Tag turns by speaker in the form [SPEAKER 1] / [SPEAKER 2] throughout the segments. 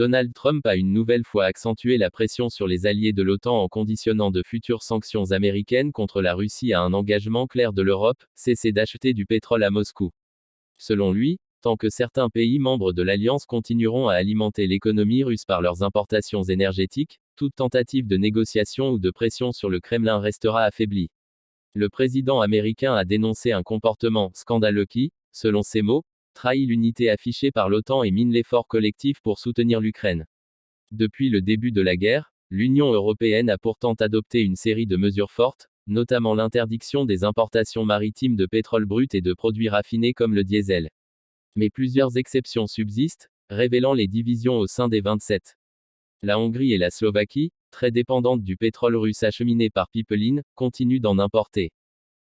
[SPEAKER 1] Donald Trump a une nouvelle fois accentué la pression sur les alliés de l'OTAN en conditionnant de futures sanctions américaines contre la Russie à un engagement clair de l'Europe, cesser d'acheter du pétrole à Moscou. Selon lui, tant que certains pays membres de l'Alliance continueront à alimenter l'économie russe par leurs importations énergétiques, toute tentative de négociation ou de pression sur le Kremlin restera affaiblie. Le président américain a dénoncé un comportement scandaleux qui, selon ses mots, trahit l'unité affichée par l'OTAN et mine l'effort collectif pour soutenir l'Ukraine. Depuis le début de la guerre, l'Union européenne a pourtant adopté une série de mesures fortes, notamment l'interdiction des importations maritimes de pétrole brut et de produits raffinés comme le diesel. Mais plusieurs exceptions subsistent, révélant les divisions au sein des 27. La Hongrie et la Slovaquie, très dépendantes du pétrole russe acheminé par pipeline, continuent d'en importer.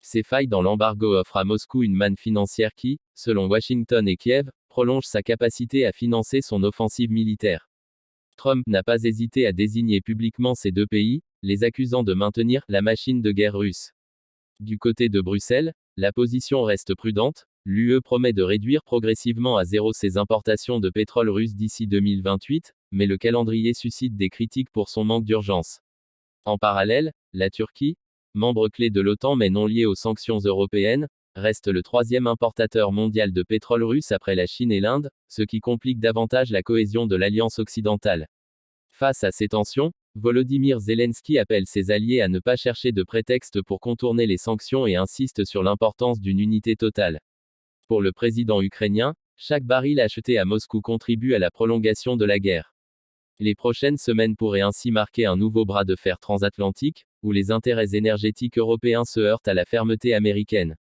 [SPEAKER 1] Ces failles dans l'embargo offrent à Moscou une manne financière qui, selon Washington et Kiev, prolonge sa capacité à financer son offensive militaire. Trump n'a pas hésité à désigner publiquement ces deux pays, les accusant de maintenir la machine de guerre russe. Du côté de Bruxelles, la position reste prudente. L'UE promet de réduire progressivement à zéro ses importations de pétrole russe d'ici 2028, mais le calendrier suscite des critiques pour son manque d'urgence. En parallèle, la Turquie, membre clé de l'OTAN mais non lié aux sanctions européennes, reste le troisième importateur mondial de pétrole russe après la Chine et l'Inde, ce qui complique davantage la cohésion de l'Alliance occidentale. Face à ces tensions, Volodymyr Zelensky appelle ses alliés à ne pas chercher de prétexte pour contourner les sanctions et insiste sur l'importance d'une unité totale. Pour le président ukrainien, chaque baril acheté à Moscou contribue à la prolongation de la guerre. Les prochaines semaines pourraient ainsi marquer un nouveau bras de fer transatlantique, où les intérêts énergétiques européens se heurtent à la fermeté américaine.